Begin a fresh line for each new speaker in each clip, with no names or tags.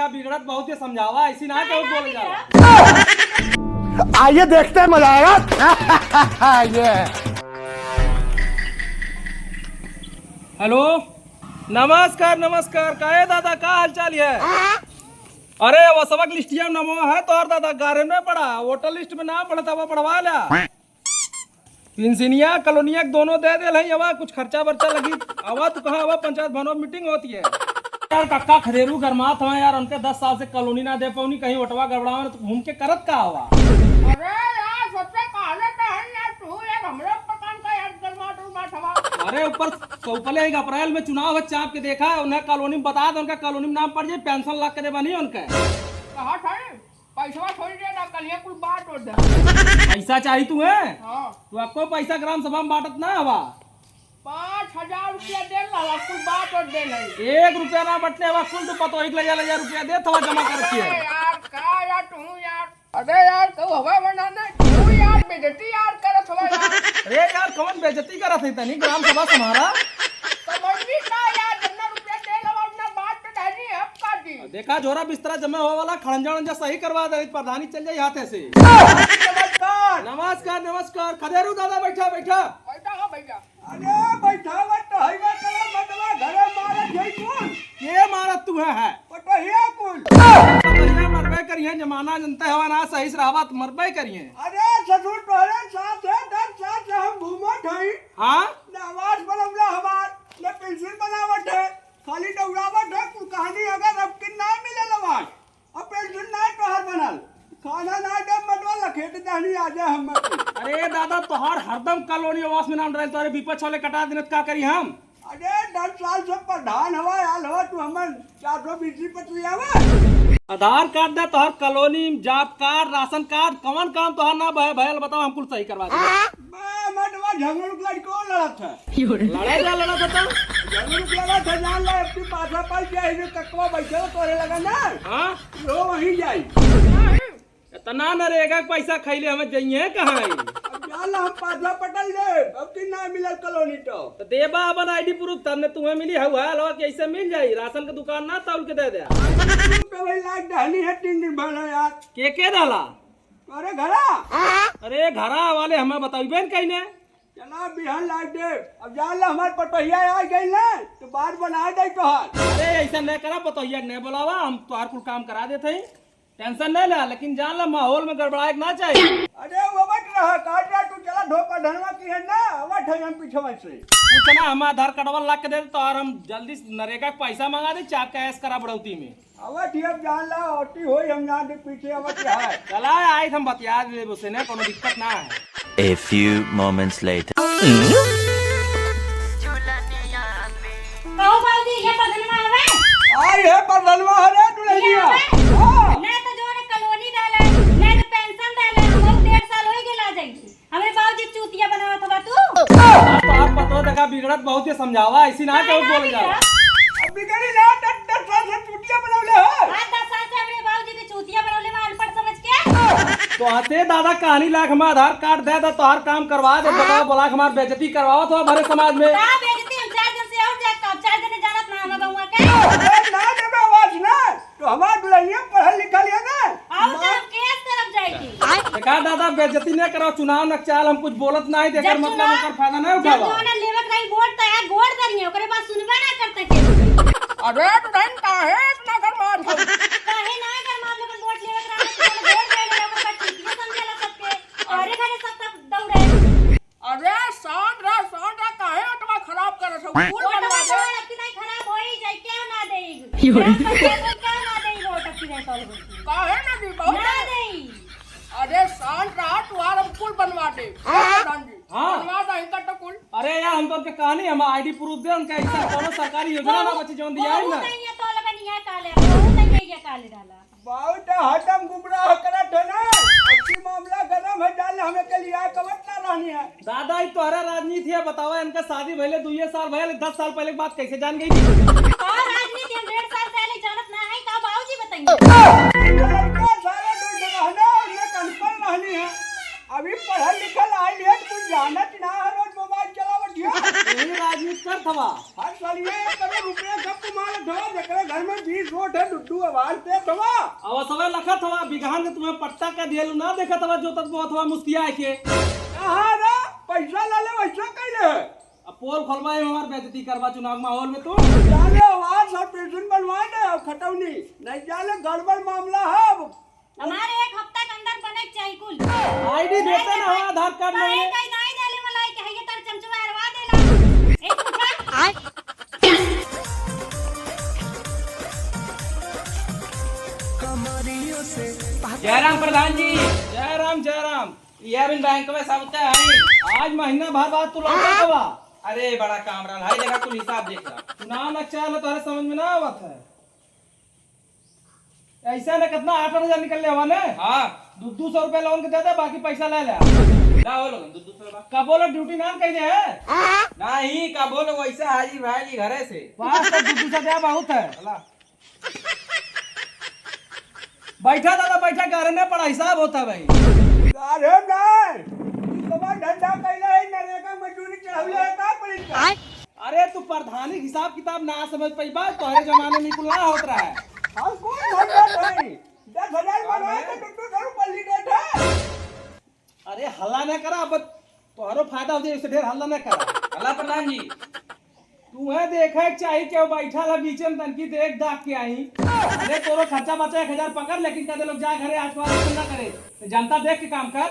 बिगड़त बहुत समझावा ऐसी ना क्यों बोल जा।
आइए देखते हैं, मजा आएगा। ये
हेलो, नमस्कार नमस्कार। का है दादा, का हाल चाल है? अरे वो सबक लिस्टिया नमो है तो और दादा गारे में पड़ा, वोटर लिस्ट में नाम पड़ा था, वो पढ़वा लिया। पेंशनिया कॉलोनिया दोनों दे दे है। अब कुछ खर्चा वर्चा लगी। अब तो कहाँ, अब पंचायत भवन में मीटिंग होती है यार। कक्का खदेरू गरमात हुआ यार, उनके 10 साल से कॉलोनी ना दे पाऊनी, कहीं वटवा गड़बड़ा तो घूम के करत का हुआ।
अरे यार सबसे काले तो है यार, तू यार हमरे पकान का यार गरमाट उरमाट हवा।
अरे ऊपर पहले एक अप्रैल में चुनाव है, चाप के देखा उन्हें कॉलोनी में बता दो, उनका कॉलोनी में नाम पड़ जाए, पेंशन लाख के दे बनी उनके।
कहा था पैसा थोड़ी देना, कल ये कुछ बात हो जाए।
पैसा चाहिए तुम्हें?
हाँ
तो आपको पैसा ग्राम सभा में बांटत ना हवा।
5,000 रुपया दे ला, कुछ बात हो दे नहीं।
1 रुपया ना बटने हवा, कुल तो पतो 1,000 रुपया दे थवा जमा कर रखी है।
यार का यार तू यार, अरे यार तू हवा बनाना, तू यार बेइज्जती यार करत हवा यार।
अरे यार कौन बेइज्जती करत है तनी, ग्राम सभा तुम्हारा
समझी का यार, जितना रुपया दे ला उतना बात तो नहीं है आपका जी।
देखा झोरा बिस्तरा जमा हो वाला खड़ंजा उड़ंजा सही करवा दे, प्रधानी चल जाए हाथे से।
नमस्कार
नमस्कार नमस्कार। खदेरू दादा बैठा बैठा।
बैठा हो भैया।
अरे बैठावत तो हईबे करे, बटवा घरे मारत है कौन?
ये मारत तू है
पटहिया कौन?
पतहिया मरबे करिए, जमाना जनता हवा ना सही से रहवा तो मरबे करिए।
अरे ससुर तोहरे साथ है, 10 साल से हम घूमत हई।
हाँ
न आवास बनवला हमार, न पेंशन बनावट है, खाली दौड़ावट है। कुल कहानी अगर अब किन ना मिले लवाज, अब पेंशन ना तोहर बनल, खाना ना दे मटवा लखेट दहनी आ जाए हम।
अरे दादा तोहार हरदम कॉलोनी आवास में नाम डाल, तोरे विपक्ष वाले कटा दिन का करी हम।
अरे 10 साल से प्रधान हवा आल हवा, तू हमन 420 पटरी आवा।
आधार कार्ड दे तोहर colony, job card, ration card, कौन काम तोहर ना भयल बताओ, हम कुल सही करवा दे।
मैं मटवा झगड़ू लड़को लड़त है,
लड़े जा लड़ा बता।
झगड़ू लड़त है, जान ले अपनी पाछा पाई जाए, जो ककवा बैठे तोरे लगा ना,
हाँ
लो वहीं जाई।
इतना न रहेगा पैसा खैले हमें जाइए कहाँ?
अब जान हम पाछा पटल ले, अब की ना मिलल कॉलोनी तो
देबा अपन आईडी प्रूफ, तब ने तुम्हें मिली हुआ है कैसे मिल जाई? राशन की दुकान ना तौल के दे दे।
पे भाई लाग दहनी है 3 दिन भर यार।
के डाला?
अरे घरा,
अरे घरा वाले हमें बताइबे न कहीं ने।
चला बिहान लाग दे। अब जान ले हमार पटहिया आ गई ना, तो बार बना दे तोहार।
अरे ऐसा नहीं करा, पतोहिया नहीं बुलावा, हम तोहार कुल काम करा देते हैं, टेंशन नहीं ले। लेकिन जान ला माहौल में गड़बड़ाए ना चाहिए।
अरे वो बट रहा काट रहा, तू चला धोखा धनवा की है ना, वट है हम पीछे से।
कुछ ना, हम आधार कार्ड ला के दे तो और हम जल्दी नरेगा का पैसा मंगा दे, चाप का ऐस करा बढ़ौती में।
अवट ही अब जान ला होती हो, हम जान दे पीछे अवट है।
चला आए हम बतिया दे उसे ना, कोनो दिक्कत ना है।
A few moments later.
कहो बाबूजी ये प्रधानवा हवे?
आई है प्रधानवा हरे दुल्हनिया। हां
नहीं तो जो ने कॉलोनी डाले, नहीं तो पेंशन डाले, हम 1.5 साल होई गेला जाई। हमें बाबूजी चूतिया बनावत हवा तू।
तो आप पतो देखा बिगड़त बहुत ही समझावा, ऐसी ना क्यों बोल जा।
अब बिगड़ी ना 10 साल से चूतिया बनावले है।
10 साल से हमरे बाबूजी के चूतिया बनवले में अनपढ़ समझ के।
तो आते दादा कहानी लाख हम आधार कार्ड दे दो, तोहार काम करवा दे, बताओ बोला हमार बेइज्जती करवाओ तो हमारे समाज में।
का बेइज्जती हम 4 दिन से और जात, 4 दिन जानत ना हम गौवा के।
अरे ना देबे आवाज ना, तो हमार दुल्हनिया पढ़ल लिखल है ना।
और तरफ केस तरफ जाएगी।
देखा दादा बेइज्जती नहीं करो, चुनाव नकचाल हम कुछ बोलत नहीं, देकर मतलब ओकर फायदा नहीं
जब
उठावा।
जो ने लेवक रही वोट त है, गोड़ करिए, ओकरे बाद सुनबे ना करते के।
अरे तू धन का है इतना गरमाट हो?
काहे ना कर मामले पर वोट लेवक रहा है, तो वोट दे ले, ओकर बाद चूतिया समझेला सबके, और घरे सब तक दौड़े।
अरे सांड काहे ओटवा खराब करत हो? फूल
वोट
बनवा दे।
वाला रखी नहीं खराब होई जाए, क्यों ना देई? क्यों ना देई वोट रखी नहीं तो?
काहे ना दी बहुत?
ना देई।
अरे सांड रहा तू आर हम फूल बनवा दे। प्रधान जी
हाँ।
बनवा दे इनका तो कुल।
अरे यार हम तो उनके कहानी, हम आईडी प्रूफ दे, उनका ऐसा कोनो सरकारी योजना ना बची जोन दिया है ना।
बहुत नहीं है तो लगा नहीं है काले, बहुत नहीं है काले डाला।
बहुत हटम गुमराह करत है ना। अब की मामला गरम है, जान ले हमें के लिए कवट ना रहनी है।
दादा ये तोहरा राजनीति है, बतावा इनका शादी भइले 2 साल भइले, 10 साल पहले की बात कैसे जान गई?
और राजनीति हम 1.5 साल से
रुपया कब कमा लो जकरे घर में 20 वोट है डुड्डू आवाज पे थवा
अब समय लखत हवा बिगहान के तुम्हें पट्टा का दियल ना देखत हवा जोतत बहुत हवा मुस्किया के
कहां रे पैसा ले ले वैसा कैले
अब पोल खोलवाए हमार बेइज्जती करवा चुनाव माहौल में तो
जाले आवाज और पेंशन बनवा दे और खटौनी नहीं जाले गड़बड़ मामला है अब
हमारे एक हफ्ता के अंदर बने के चाहिए कुल
आईडी देते ना हवा आधार कार्ड
कहीं
में
कहीं नहीं डाली मलाई के है तर चमचमा हरवा देला एक उठा
जयराम प्रधान जी जयराम ये बिन बैंक में सब है आज महीना भर बाद तू लौटा हवा
अरे बड़ा काम रहा भाई देखा तू हिसाब देख रहा
चुनाव नक्शा है तुम्हारे समझ में ना आवत है ऐसा ना कितना 8,000 निकल ले हवा ने
हाँ
200 रुपए लोन के दे दे बाकी पैसा ले ले
ना हो लोग दूसरा बात
का बोलो ड्यूटी नाम कह दे है
नहीं का बोलो वैसा हाजी भाई घरे से
पास तो 200 से दे बहुत है बैठा दादा बैठा घर में पड़ा हिसाब होता भाई
अरे नहीं तुम्हारा धंधा कैला है नरेगा मजदूरी चढ़ावले है का पुलिस का
अरे तू प्रधानिक हिसाब किताब ना समझ पाई बात तोहरे जमाने में कुल ना होत रहा है
हम कौन धंधा नहीं 10,000 बनाए तो टुट्टू करू पल्ली डेट है
अरे हल्ला न करा अब तोहरो फायदा हो जाए इससे ढेर हल्ला न करा
अल्लाह प्रधान जी
तू है देखा चाहिए कि बैठा ला बीच में तनकी देख दाख के आई अरे तोरो खर्चा बचा 1,000 पकड़ लेकिन कदे लोग जा घरे आज बार ना करे तो जनता देख के काम कर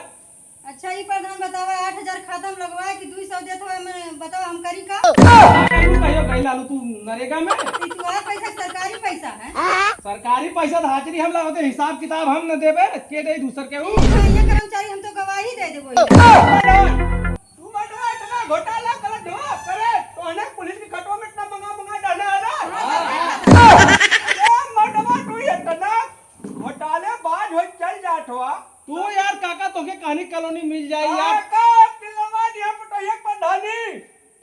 अच्छा ये प्रधान बतावा 8,000 खाता में लगवाए कि 200 देत हो मैं बताओ हम करी का
कहियो कहीं लालू तू नरेगा में
ई तुम्हारा पैसा सरकारी पैसा है
सरकारी पैसा तो हाजिरी हम लाओ हिसाब किताब हम न देबे के दे दूसर के
ये कर्मचारी हम तो गवाही दे देबो
तू मटवा इतना घोटाला कर दो करे तो है पुलिस की कटवा में इतना मंगा डाला है ना अरे मटवा तू इतना घोटाले बाज हो चल जात हुआ
तू यार काका तोके कहानी कॉलोनी मिल जाए यार
काका पिलवा दिया पटो एक प्रधानी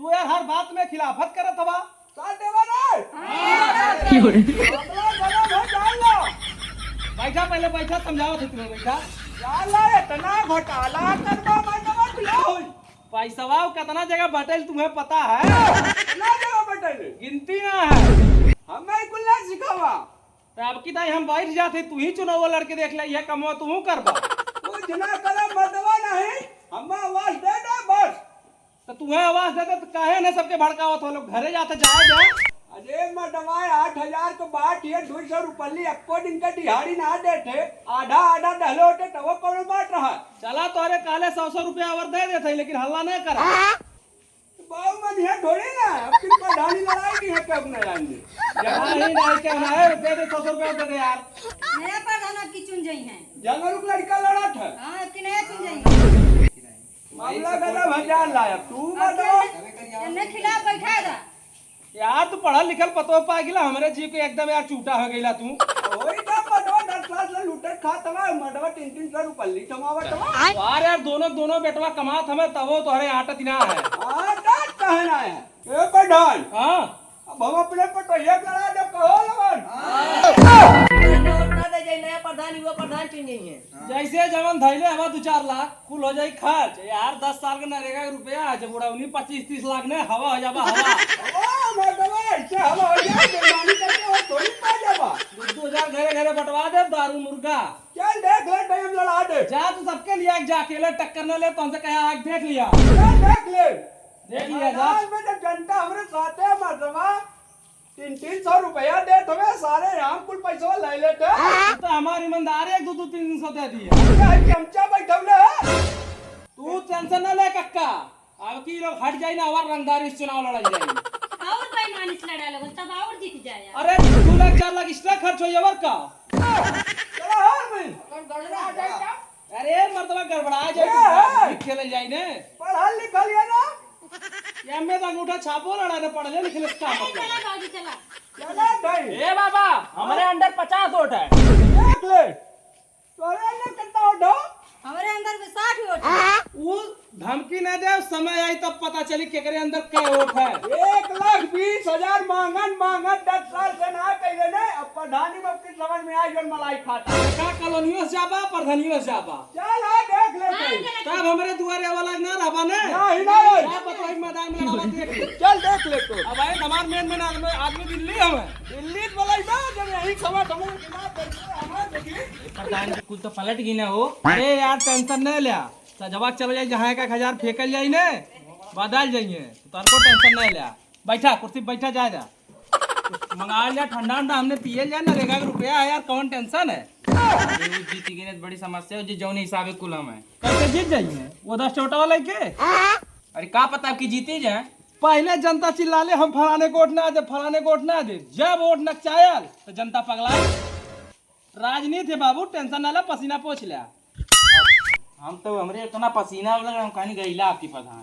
तू यार हर बात में खिलाफत करत हवा
साथ देवा रे की हो रे बड़ा हो डाल लो
बैठा पहले बैठा समझाओ थे तुम्हें बैठा
डाला इतना घोटाला करवा मटवा पिला हो
पैसा कितना जगह बटल तुम्हें पता है
ना जगह बटल
गिनती ना है
हमें कुल्ला सिखावा
तो अब की दाई हम बैठ जाते तू ही चुनाव लड़के देख ले ये कमवा तू करबा
तू जना कलम मर्दवा नहीं हम आवाज दे दे बस
तो तुम्हें आवाज देते तो काहे न सबके भड़कावत हो लोग घरे जाते जाए जा
अरे मर्दवा 8,000 के बाट ये 200 रुपये अक्को दिन का दिहाड़ी ना देते आधा आधा डहले होते तब कौन बात रहा
चला तोरे काले 100 रुपया और दे देते लेकिन हल्ला नहीं करा
बाबू मन है थोड़ी ना अब किन पर ढाली लड़ाई की है कब ना जानने
नहीं क्या ना है दे दे 100 रुपया दे दे यार
नया प्रधान अब की चुन जाई हैं
जंगल का लड़का लड़ा था
हां अब की नया चुन जाई
मामला गदा भजान लाया तू मर्दवा
इन्हें खिलाफ बैठा दा
यार तू पढ़ा लिखल पतो पा गिला हमारे जीव के एकदम यार चूटा हो गईला तू
ओई का मर्दवा 10 साल से लूटत खाता ना मर्दवा 300 रुपये कमावत था
यार यार दोनों बेटवा कमात हमें तबो तोहरे आटा दिना है
हां डाट कहना है ए प्रधान
हां
अब हम अपने पर तो एक लड़ा दे कहो लगन
नया प्रधान युवा प्रधान चुन गई है
जैसे जवन धैले हवा 2-4 लाख कुल हो जाई खर्च यार 10 साल के नरेगा के रुपया जब उड़ावनी 25-30 लाख ने हवा हो जाबा हवा
ओ मर्दवा ऐसे हवा हो जाए बेमानी करके वो थोड़ी पा जाबा
2,000 घरे घरे बंटवा दे दारू मुर्गा
चल देख ले टाइम लड़ा दे
जा तू सबके लिए जा अकेले टक्कर न ले तो हमसे कहा आग देख लिया
चल देख ले
देख लिया जा
आज में जब जनता हमरे साथ है मर्दवा 300 रुपया दे तुम्हें सारे यहाँ कुल पैसा ले लेते
तो हमारी ईमानदारी 200-300 दे दिया
चमचा बैठवले
तू टेंशन न ले कक्का अब की लोग हट जाई ना और रंगदारी इस चुनाव लड़ाई जाएगी
और कोई मानिस लड़ा लगो तब और जीत जाए
अरे 2 लाख 4 लाख एक्स्ट्रा खर्च हो जावर का
चला हार में
गड़बड़ा जाए
अरे मर्दवा गड़बड़ा जाए खेले जाई ने
पढ़ा लिखा लिया ना
या में तो अंगूठा छापो लड़ा ने पढ़ले लिखले का मतलब
चला बाबू चला
चला भाई
ए बाबा हमारे अंडर 50 वोट है
देख ले तोरे अंदर कितना उठो
हमारे अंदर में 60 वोट
वो धमकी न दे समय आई तब पता चली केकरे अंदर क्या वोट है
1,20,000 मांगन 10 साल से ना कइले ने अब प्रधानी में की समझ में आई जन मलाई खाता
का कॉलोनियों से जाबा प्रधानियों से जाबा
चल आ देख ले नहीं
तब हमारे दुआरे वाला ना रहबा ने
नहीं नहीं
क्या पता है मैदान में लड़ावा देख ले।
चल देख ले तो
अब भाई हमार मेन आदमी दिल्ली हमें
दिल्ली वाला ना जब यही खबर तुम हमारे देखी
प्रधान जी कुल तो पलट गई ना हो।
अरे यार टेंशन नहीं लिया सजवाक चल जाए जहाँ 1000 फेंकल जाई ने बदल जाइए तो को टेंशन नहीं लिया। बैठा कुर्सी पे बैठा जा जा मंगा लिया ठंडा ठंडा हमने पिए लिया नरेगा का रुपया है यार कौन टेंशन है।
जीत गई तो बड़ी समस्या है जी जौन हिसाब कुल हम है।
कैसे जीत जाइए वो 10 चोटा वाला के
अरे का पता आपकी जीती जाए।
पहले जनता चिल्लाले हम फलाने को वोट ना दे फलाने को वोट ना दे जब वोट नचायल तो जनता पगला राजनीति है बाबू टेंशन ना ले पसीना पोछ लिया।
हम तो हमरे इतना पसीना लग रहा हम कहीं गईला आपकी प्रधान।